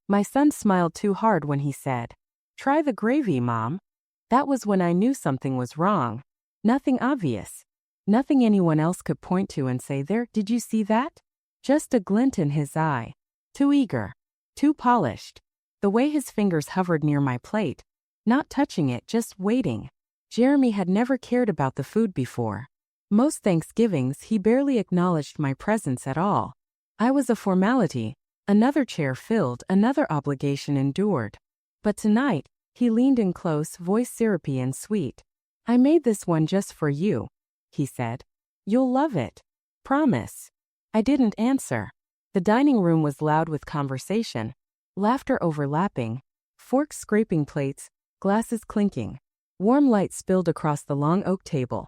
My son smiled too hard when he said, "Try the gravy, Mom." That was when I knew something was wrong. Nothing obvious. Nothing anyone else could point to and say, "There, did you see that?" Just a glint in his eye. Too eager. Too polished. The way his fingers hovered near my plate. Not touching it, just waiting. Jeremy had never cared about the food before. Most Thanksgivings he barely acknowledged my presence at all. I was a formality. Another chair filled, another obligation endured. But tonight, he leaned in close, voice syrupy and sweet. "I made this one just for you," he said. "You'll love it. Promise." I didn't answer. The dining room was loud with conversation, laughter overlapping, forks scraping plates, glasses clinking. Warm light spilled across the long oak table.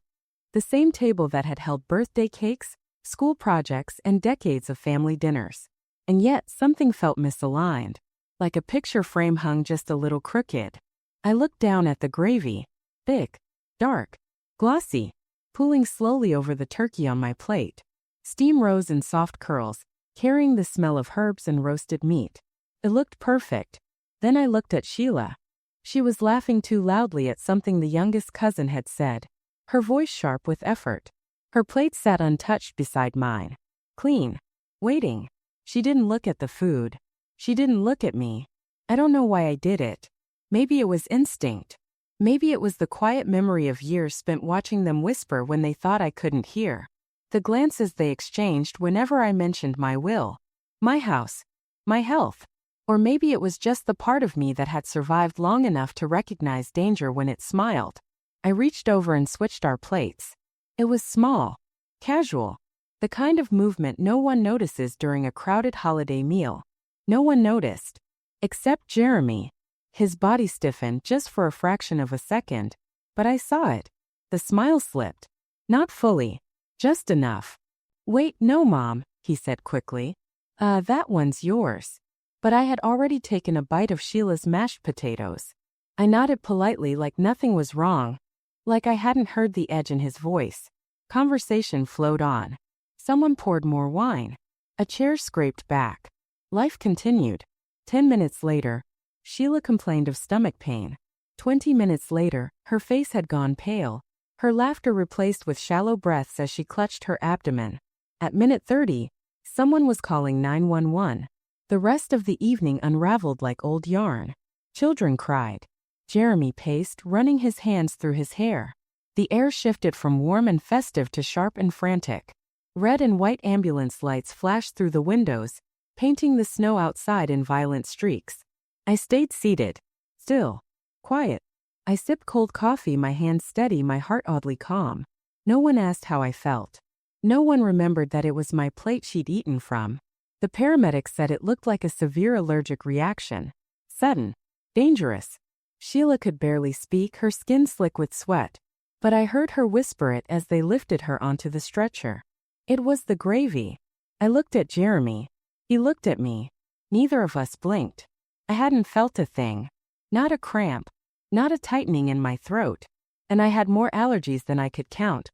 The same table that had held birthday cakes, school projects, and decades of family dinners. And yet, something felt misaligned. Like a picture frame hung just a little crooked. I looked down at the gravy. Thick, dark, glossy, pooling slowly over the turkey on my plate. Steam rose in soft curls, carrying the smell of herbs and roasted meat. It looked perfect. Then I looked at Sheila. She was laughing too loudly at something the youngest cousin had said, her voice sharp with effort. Her plate sat untouched beside mine. Clean. Waiting. She didn't look at the food. She didn't look at me. I don't know why I did it. Maybe it was instinct. Maybe it was the quiet memory of years spent watching them whisper when they thought I couldn't hear. The glances they exchanged whenever I mentioned my will, my house, my health. Or maybe it was just the part of me that had survived long enough to recognize danger when it smiled. I reached over and switched our plates. It was small, casual, the kind of movement no one notices during a crowded holiday meal. No one noticed. Except Jeremy. His body stiffened just for a fraction of a second, but I saw it. The smile slipped. Not fully. Just enough. "Wait, no, Mom," he said quickly. That one's yours." But I had already taken a bite of Sheila's mashed potatoes. I nodded politely like nothing was wrong, like I hadn't heard the edge in his voice. Conversation flowed on. Someone poured more wine. A chair scraped back. Life continued. 10 minutes later, Sheila complained of stomach pain. 20 minutes later, her face had gone pale, her laughter replaced with shallow breaths as she clutched her abdomen. At minute 30, someone was calling 911. The rest of the evening unraveled like old yarn. Children cried. Jeremy paced, running his hands through his hair. The air shifted from warm and festive to sharp and frantic. Red and white ambulance lights flashed through the windows, painting the snow outside in violent streaks. I stayed seated. Still. Quiet. I sipped cold coffee, my hands steady, my heart oddly calm. No one asked how I felt. No one remembered that it was my plate she'd eaten from. The paramedics said it looked like a severe allergic reaction. Sudden. Dangerous. Sheila could barely speak, her skin slick with sweat. But I heard her whisper it as they lifted her onto the stretcher. It was the gravy. I looked at Jeremy. He looked at me. Neither of us blinked. I hadn't felt a thing. Not a cramp. Not a tightening in my throat. And I had more allergies than I could count.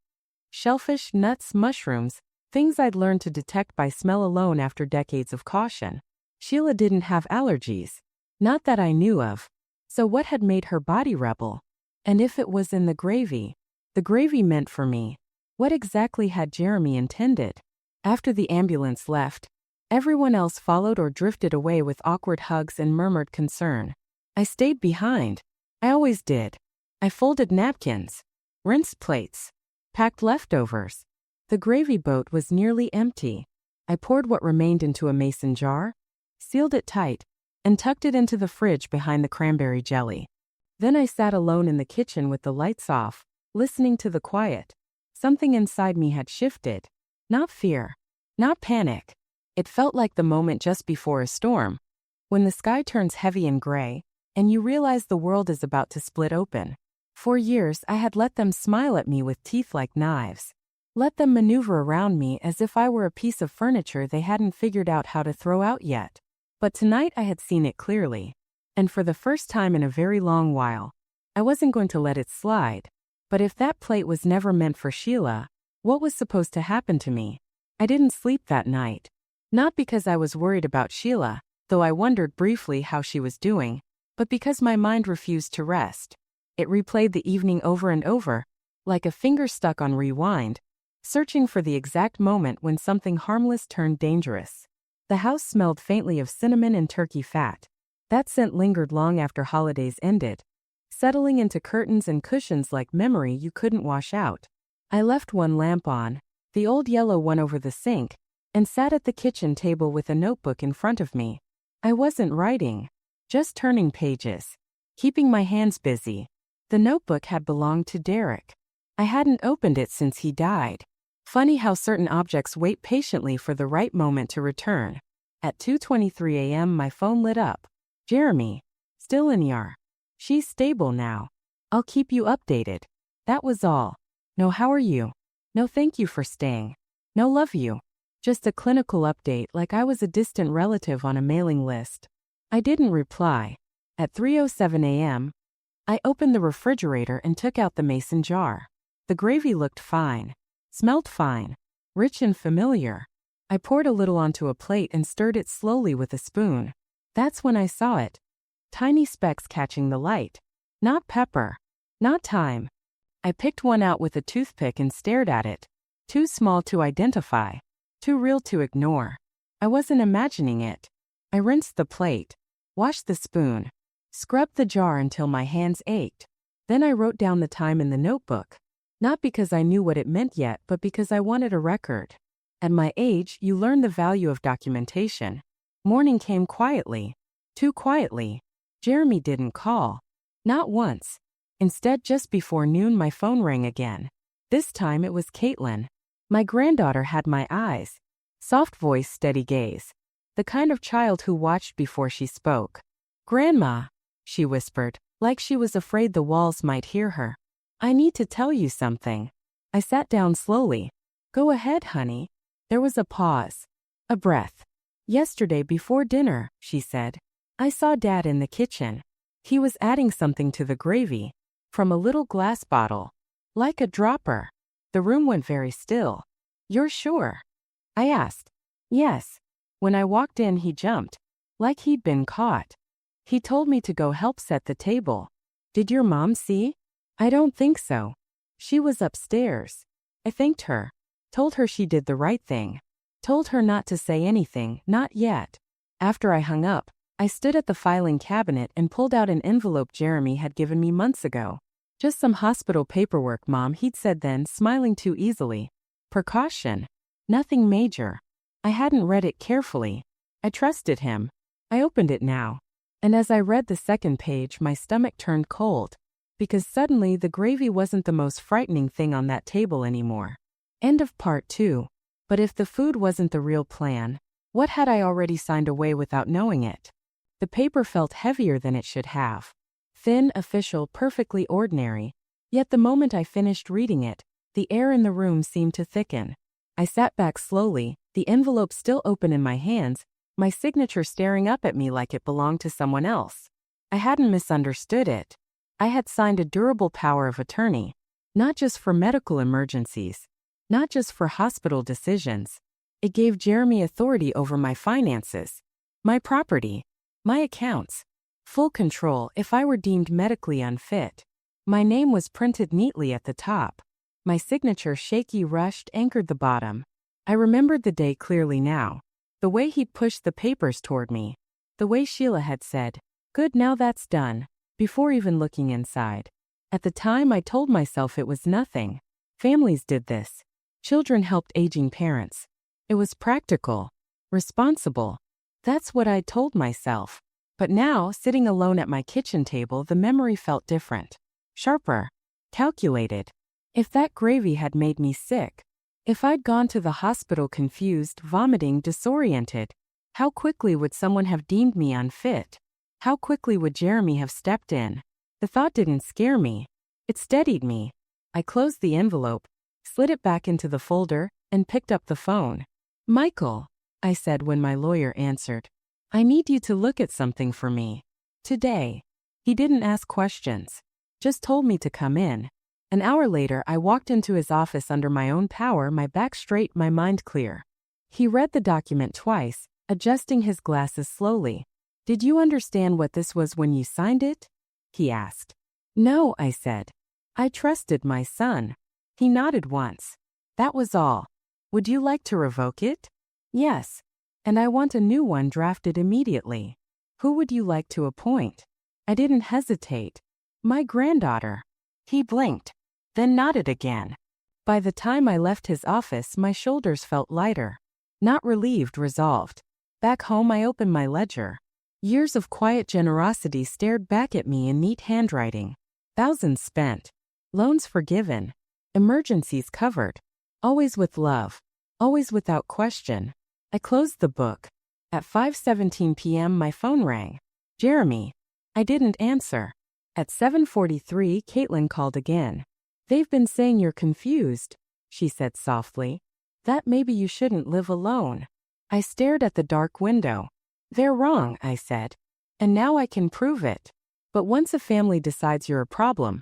Shellfish, nuts, mushrooms, things I'd learned to detect by smell alone after decades of caution. Sheila didn't have allergies. Not that I knew of. So what had made her body rebel? And if it was in the gravy meant for me. What exactly had Jeremy intended? After the ambulance left, everyone else followed or drifted away with awkward hugs and murmured concern. I stayed behind. I always did. I folded napkins, rinsed plates, packed leftovers. The gravy boat was nearly empty. I poured what remained into a mason jar, sealed it tight, and tucked it into the fridge behind the cranberry jelly. Then I sat alone in the kitchen with the lights off, listening to the quiet. Something inside me had shifted. Not fear. Not panic. It felt like the moment just before a storm, when the sky turns heavy and gray, and you realize the world is about to split open. For years I had let them smile at me with teeth like knives. Let them maneuver around me as if I were a piece of furniture they hadn't figured out how to throw out yet. But tonight I had seen it clearly. And for the first time in a very long while, I wasn't going to let it slide. But if that plate was never meant for Sheila, what was supposed to happen to me? I didn't sleep that night. Not because I was worried about Sheila, though I wondered briefly how she was doing, but because my mind refused to rest. It replayed the evening over and over, like a finger stuck on rewind, searching for the exact moment when something harmless turned dangerous. The house smelled faintly of cinnamon and turkey fat. That scent lingered long after holidays ended, settling into curtains and cushions like memory you couldn't wash out. I left one lamp on, the old yellow one over the sink, and sat at the kitchen table with a notebook in front of me. I wasn't writing, just turning pages, keeping my hands busy. The notebook had belonged to Derek. I hadn't opened it since he died. Funny how certain objects wait patiently for the right moment to return. At 2:23 a.m. my phone lit up. Jeremy. Still in ER. She's stable now. I'll keep you updated. That was all. No, how are you? No, thank you for staying. No, love you. Just a clinical update like I was a distant relative on a mailing list. I didn't reply. At 3:07 a.m., I opened the refrigerator and took out the mason jar. The gravy looked fine. Smelled fine. Rich and familiar. I poured a little onto a plate and stirred it slowly with a spoon. That's when I saw it. Tiny specks catching the light. Not pepper. Not thyme. I picked one out with a toothpick and stared at it. Too small to identify. Too real to ignore. I wasn't imagining it. I rinsed the plate. Washed the spoon. Scrubbed the jar until my hands ached. Then I wrote down the time in the notebook. Not because I knew what it meant yet, but because I wanted a record. At my age, you learn the value of documentation. Morning came quietly. Too quietly. Jeremy didn't call. Not once. Instead, just before noon, my phone rang again. This time it was Caitlin. My granddaughter had my eyes. Soft voice, steady gaze. The kind of child who watched before she spoke. "Grandma," she whispered, like she was afraid the walls might hear her. "I need to tell you something." I sat down slowly. "Go ahead, honey." There was a pause. A breath. "Yesterday before dinner," she said, "I saw Dad in the kitchen. He was adding something to the gravy. From a little glass bottle. Like a dropper." The room went very still. "You're sure?" I asked. "Yes." When I walked in, he jumped. Like he'd been caught. He told me to go help set the table. "Did your mom see?" "I don't think so. She was upstairs." I thanked her. Told her she did the right thing. Told her not to say anything, not yet. After I hung up, I stood at the filing cabinet and pulled out an envelope Jeremy had given me months ago. "Just some hospital paperwork, Mom," he'd said then, smiling too easily. Precaution. Nothing major. I hadn't read it carefully. I trusted him. I opened it now. And as I read the second page, my stomach turned cold. Because suddenly the gravy wasn't the most frightening thing on that table anymore. End of part 2. But if the food wasn't the real plan, what had I already signed away without knowing it? The paper felt heavier than it should have. Thin, official, perfectly ordinary. Yet the moment I finished reading it, the air in the room seemed to thicken. I sat back slowly, the envelope still open in my hands, my signature staring up at me like it belonged to someone else. I hadn't misunderstood it. I had signed a durable power of attorney. Not just for medical emergencies. Not just for hospital decisions. It gave Jeremy authority over my finances. My property. My accounts. Full control if I were deemed medically unfit. My name was printed neatly at the top. My signature, shaky, rushed, anchored the bottom. I remembered the day clearly now. The way he'd pushed the papers toward me. The way Sheila had said, "Good, now that's done," before even looking inside. At the time I told myself it was nothing. Families did this. Children helped aging parents. It was practical. Responsible. That's what I'd told myself. But now, sitting alone at my kitchen table, the memory felt different. Sharper. Calculated. If that gravy had made me sick. If I'd gone to the hospital confused, vomiting, disoriented. How quickly would someone have deemed me unfit? How quickly would Jeremy have stepped in? The thought didn't scare me. It steadied me. I closed the envelope, slid it back into the folder, and picked up the phone. "Michael," I said when my lawyer answered. "I need you to look at something for me. Today." He didn't ask questions. Just told me to come in. An hour later, I walked into his office under my own power, my back straight, my mind clear. He read the document twice, adjusting his glasses slowly. Did you understand what this was when you signed it? He asked. No, I said. I trusted my son. He nodded once. That was all. Would you like to revoke it? Yes. And I want a new one drafted immediately. Who would you like to appoint? I didn't hesitate. My granddaughter. He blinked, then nodded again. By the time I left his office, my shoulders felt lighter. Not relieved, resolved. Back home, I opened my ledger. Years of quiet generosity stared back at me in neat handwriting. Thousands spent. Loans forgiven. Emergencies covered. Always with love. Always without question. I closed the book. At 5:17 p.m. my phone rang. Jeremy. I didn't answer. At 7:43 Caitlin called again. They've been saying you're confused, she said softly. That maybe you shouldn't live alone. I stared at the dark window. They're wrong, I said. And now I can prove it. But once a family decides you're a problem,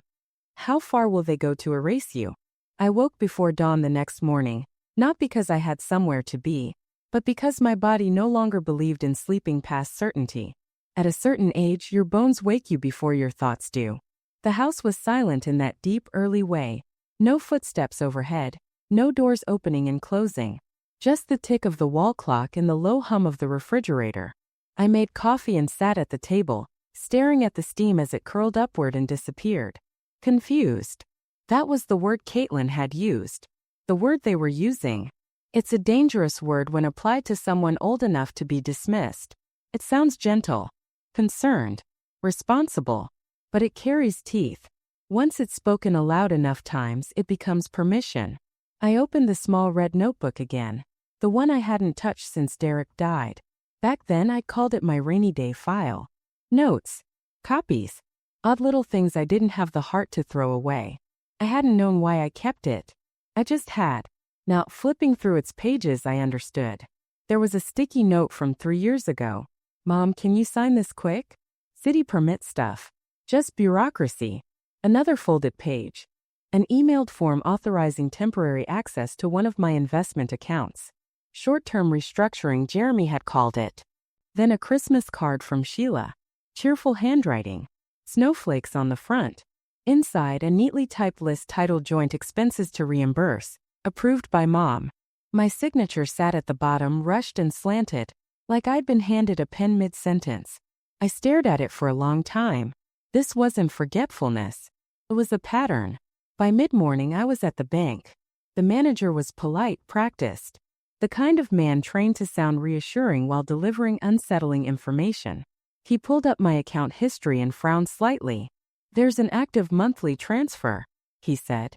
how far will they go to erase you? I woke before dawn the next morning, not because I had somewhere to be, but because my body no longer believed in sleeping past certainty. At a certain age, your bones wake you before your thoughts do. The house was silent in that deep, early way. No footsteps overhead, no doors opening and closing. Just the tick of the wall clock and the low hum of the refrigerator. I made coffee and sat at the table, staring at the steam as it curled upward and disappeared. Confused. That was the word Caitlin had used. The word they were using. It's a dangerous word when applied to someone old enough to be dismissed. It sounds gentle, concerned, responsible, but it carries teeth. Once it's spoken aloud enough times, it becomes permission. I opened the small red notebook again, the one I hadn't touched since Derek died. Back then, I called it my rainy day file. Notes, copies, odd little things I didn't have the heart to throw away. I hadn't known why I kept it. I just had. Now, flipping through its pages, I understood. There was a sticky note from 3 years ago. Mom, can you sign this quick? City permit stuff. Just bureaucracy. Another folded page. An emailed form authorizing temporary access to one of my investment accounts. Short-term restructuring, Jeremy had called it. Then a Christmas card from Sheila. Cheerful handwriting. Snowflakes on the front. Inside, a neatly typed list titled Joint Expenses to Reimburse. Approved by Mom. My signature sat at the bottom, rushed and slanted, like I'd been handed a pen mid-sentence. I stared at it for a long time. This wasn't forgetfulness. It was a pattern. By mid-morning, I was at the bank. The manager was polite, practiced. The kind of man trained to sound reassuring while delivering unsettling information. He pulled up my account history and frowned slightly. There's an active monthly transfer, he said.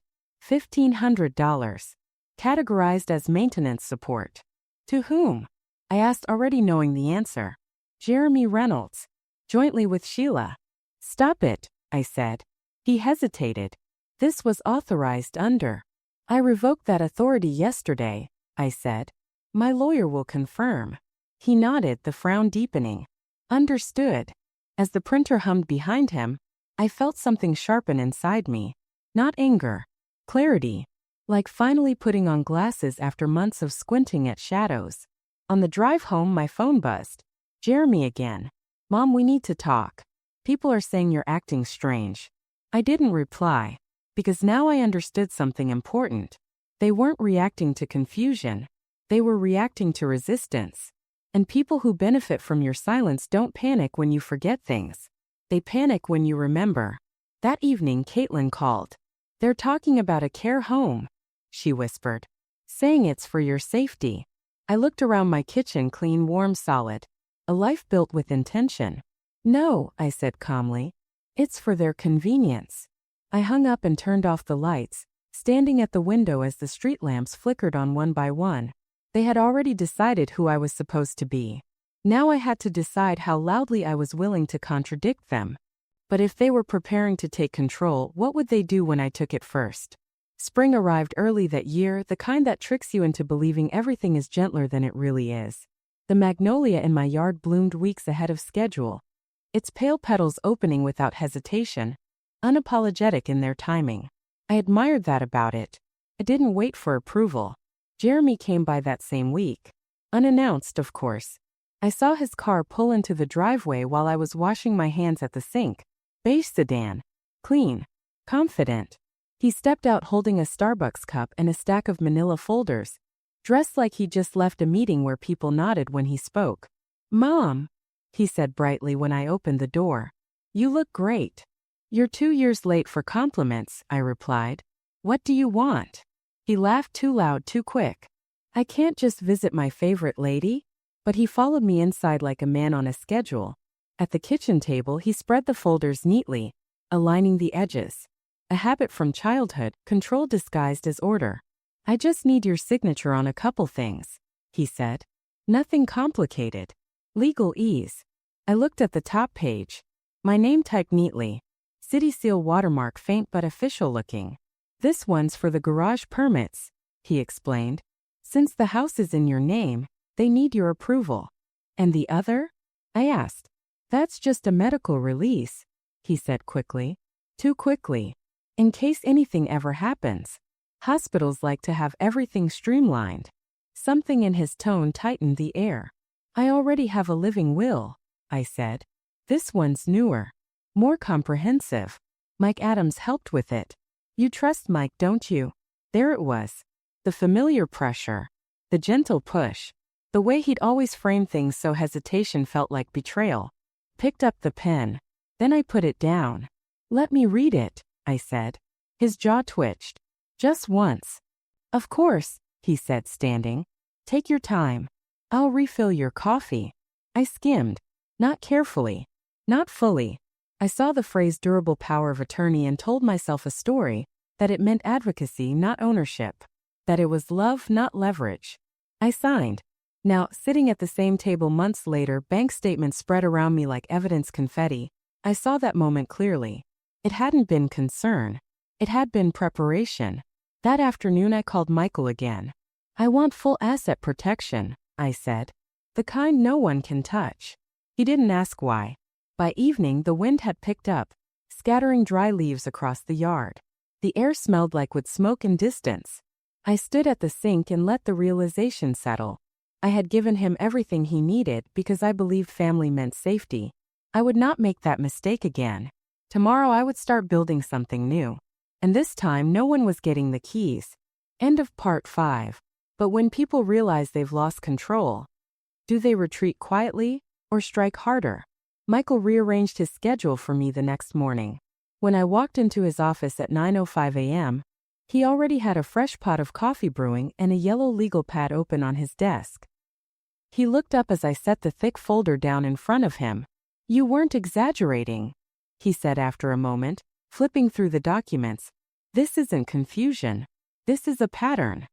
$1,500. Categorized as maintenance support. To whom? I asked, already knowing the answer. Jeremy Reynolds. Jointly with Sheila. Stop it, I said. He hesitated. This was authorized under. I revoked that authority yesterday, I said. My lawyer will confirm. He nodded, the frown deepening. Understood. As the printer hummed behind him, I felt something sharpen inside me. Not anger. Clarity. Like finally putting on glasses after months of squinting at shadows. On the drive home, my phone buzzed. Jeremy again. Mom, we need to talk. People are saying you're acting strange. I didn't reply, because now I understood something important. They weren't reacting to confusion. They were reacting to resistance. And people who benefit from your silence don't panic when you forget things. They panic when you remember. That evening, Caitlin called. They're talking about a care home, she whispered, saying it's for your safety. I looked around my kitchen, clean, warm, solid. A life built with intention. No, I said calmly. It's for their convenience. I hung up and turned off the lights, standing at the window as the street lamps flickered on one by one. They had already decided who I was supposed to be. Now I had to decide how loudly I was willing to contradict them. But if they were preparing to take control, what would they do when I took it first? Spring arrived early that year, the kind that tricks you into believing everything is gentler than it really is. The magnolia in my yard bloomed weeks ahead of schedule, its pale petals opening without hesitation, unapologetic in their timing. I admired that about it. I didn't wait for approval. Jeremy came by that same week. Unannounced, of course. I saw his car pull into the driveway while I was washing my hands at the sink. Beige sedan. Clean. Confident. He stepped out holding a Starbucks cup and a stack of manila folders, dressed like he just left a meeting where people nodded when he spoke. "Mom," he said brightly when I opened the door. "You look great." "You're 2 years late for compliments," I replied. "What do you want?" He laughed too loud too quick. "I can't just visit my favorite lady?" But he followed me inside like a man on a schedule. At the kitchen table, he spread the folders neatly, aligning the edges. A habit from childhood, control disguised as order. "I just need your signature on a couple things," he said. "Nothing complicated. Legal ease." I looked at the top page. My name typed neatly. City seal watermark faint but official looking. "This one's for the garage permits," he explained. "Since the house is in your name, they need your approval." "And the other?" I asked. "That's just a medical release," he said quickly. Too quickly. "In case anything ever happens. Hospitals like to have everything streamlined." Something in his tone tightened the air. "I already have a living will," I said. "This one's newer. More comprehensive. Mike Adams helped with it. You trust Mike, don't you?" There it was. The familiar pressure. The gentle push. The way he'd always framed things so hesitation felt like betrayal. Picked up the pen. Then I put it down. "Let me read it," I said. His jaw twitched. "Just once." "Of course," he said, standing. "Take your time. I'll refill your coffee." I skimmed. Not carefully. Not fully. I saw the phrase durable power of attorney and told myself a story, that it meant advocacy, not ownership. That it was love, not leverage. I signed. Now, sitting at the same table months later, bank statements spread around me like evidence confetti, I saw that moment clearly. It hadn't been concern. It had been preparation. That afternoon I called Michael again. "I want full asset protection," I said. "The kind no one can touch." He didn't ask why. By evening, the wind had picked up, scattering dry leaves across the yard. The air smelled like wood smoke in distance. I stood at the sink and let the realization settle. I had given him everything he needed because I believed family meant safety. I would not make that mistake again. Tomorrow I would start building something new. And this time no one was getting the keys. End of part 5. But when people realize they've lost control, do they retreat quietly or strike harder? Michael rearranged his schedule for me the next morning. When I walked into his office at 9:05 a.m., he already had a fresh pot of coffee brewing and a yellow legal pad open on his desk. He looked up as I set the thick folder down in front of him. "You weren't exaggerating," he said after a moment, flipping through the documents. "This isn't confusion. This is a pattern."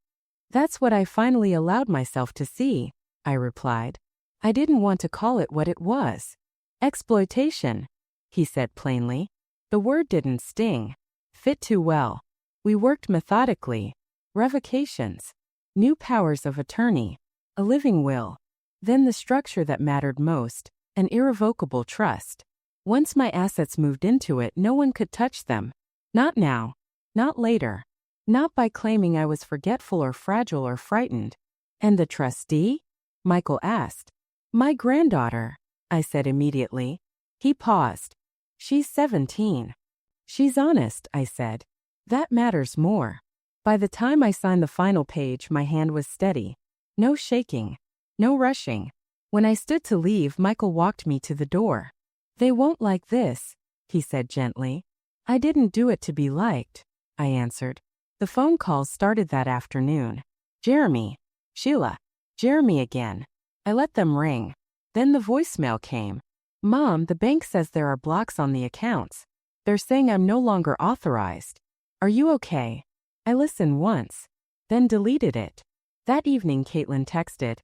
"That's what I finally allowed myself to see," I replied. "I didn't want to call it what it was." "Exploitation," he said plainly. The word didn't sting. Fit too well. We worked methodically. Revocations. New powers of attorney. A living will. Then the structure that mattered most, an irrevocable trust. Once my assets moved into it, no one could touch them. Not now. Not later. Not by claiming I was forgetful or fragile or frightened. "And the trustee?" Michael asked. "My granddaughter," I said immediately. He paused. "She's 17. "She's honest," I said. "That matters more." By the time I signed the final page, my hand was steady. No shaking. No rushing. When I stood to leave, Michael walked me to the door. "They won't like this," he said gently. "I didn't do it to be liked," I answered. The phone calls started that afternoon. Jeremy. Sheila. Jeremy again. I let them ring. Then the voicemail came. "Mom, the bank says there are blocks on the accounts. They're saying I'm no longer authorized. Are you okay?" I listened once, then deleted it. That evening, Caitlin texted,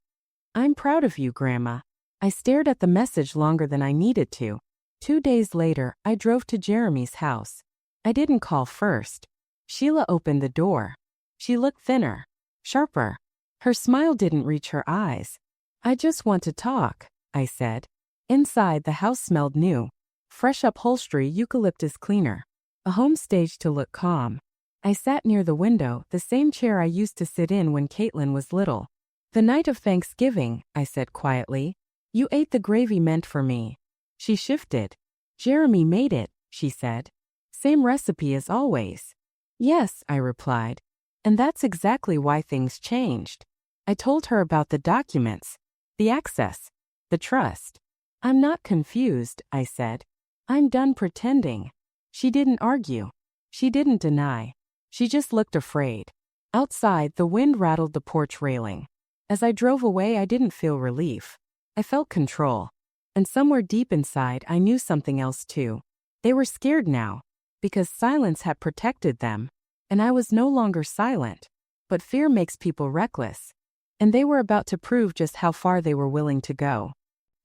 "I'm proud of you, Grandma." I stared at the message longer than I needed to. 2 days later, I drove to Jeremy's house. I didn't call first. Sheila opened the door. She looked thinner, sharper. Her smile didn't reach her eyes. "I just want to talk," I said. Inside, the house smelled new. Fresh upholstery, eucalyptus cleaner. A home stage to look calm. I sat near the window, the same chair I used to sit in when Caitlin was little. "The night of Thanksgiving," I said quietly. You ate the gravy meant for me. She shifted. Jeremy made it, she said. Same recipe as always. Yes, I replied. And that's exactly why things changed. I told her about the documents, the access, the trust. I'm not confused, I said. I'm done pretending. She didn't argue. She didn't deny. She just looked afraid. Outside, the wind rattled the porch railing. As I drove away, I didn't feel relief. I felt control. And somewhere deep inside, I knew something else too. They were scared now, because silence had protected them. And I was no longer silent. But fear makes people reckless. And they were about to prove just how far they were willing to go.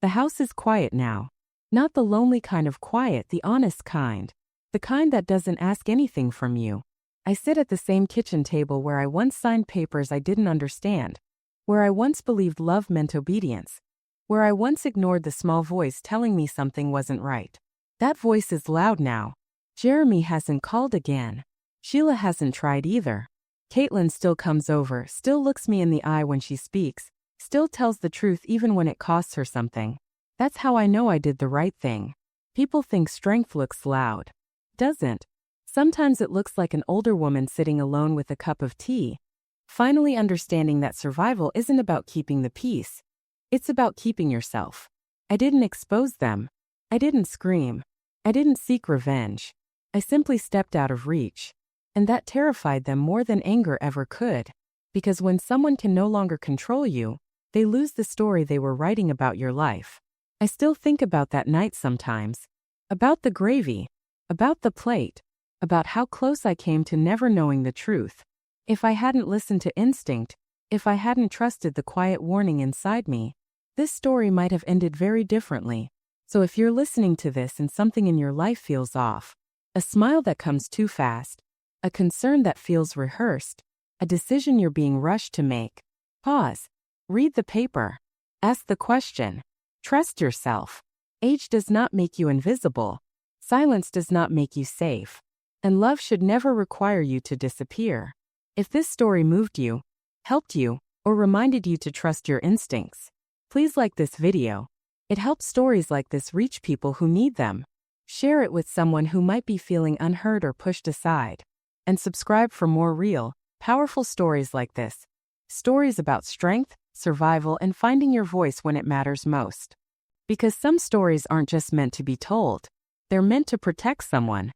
The house is quiet now. Not the lonely kind of quiet, the honest kind. The kind that doesn't ask anything from you. I sit at the same kitchen table where I once signed papers I didn't understand. Where I once believed love meant obedience. Where I once ignored the small voice telling me something wasn't right. That voice is loud now. Jeremy hasn't called again. Sheila hasn't tried either. Caitlin still comes over, still looks me in the eye when she speaks, still tells the truth even when it costs her something. That's how I know I did the right thing. People think strength looks loud. Doesn't. Sometimes it looks like an older woman sitting alone with a cup of tea, finally understanding that survival isn't about keeping the peace. It's about keeping yourself. I didn't expose them. I didn't scream. I didn't seek revenge. I simply stepped out of reach. And that terrified them more than anger ever could. Because when someone can no longer control you, they lose the story they were writing about your life. I still think about that night sometimes. About the gravy. About the plate. About how close I came to never knowing the truth. If I hadn't listened to instinct, if I hadn't trusted the quiet warning inside me, this story might have ended very differently. So if you're listening to this and something in your life feels off, a smile that comes too fast, a concern that feels rehearsed, a decision you're being rushed to make, pause. Read the paper. Ask the question. Trust yourself. Age does not make you invisible. Silence does not make you safe. And love should never require you to disappear. If this story moved you, helped you, or reminded you to trust your instincts, please like this video. It helps stories like this reach people who need them. Share it with someone who might be feeling unheard or pushed aside. And subscribe for more real, powerful stories like this. Stories about strength, survival, and finding your voice when it matters most. Because some stories aren't just meant to be told. They're meant to protect someone.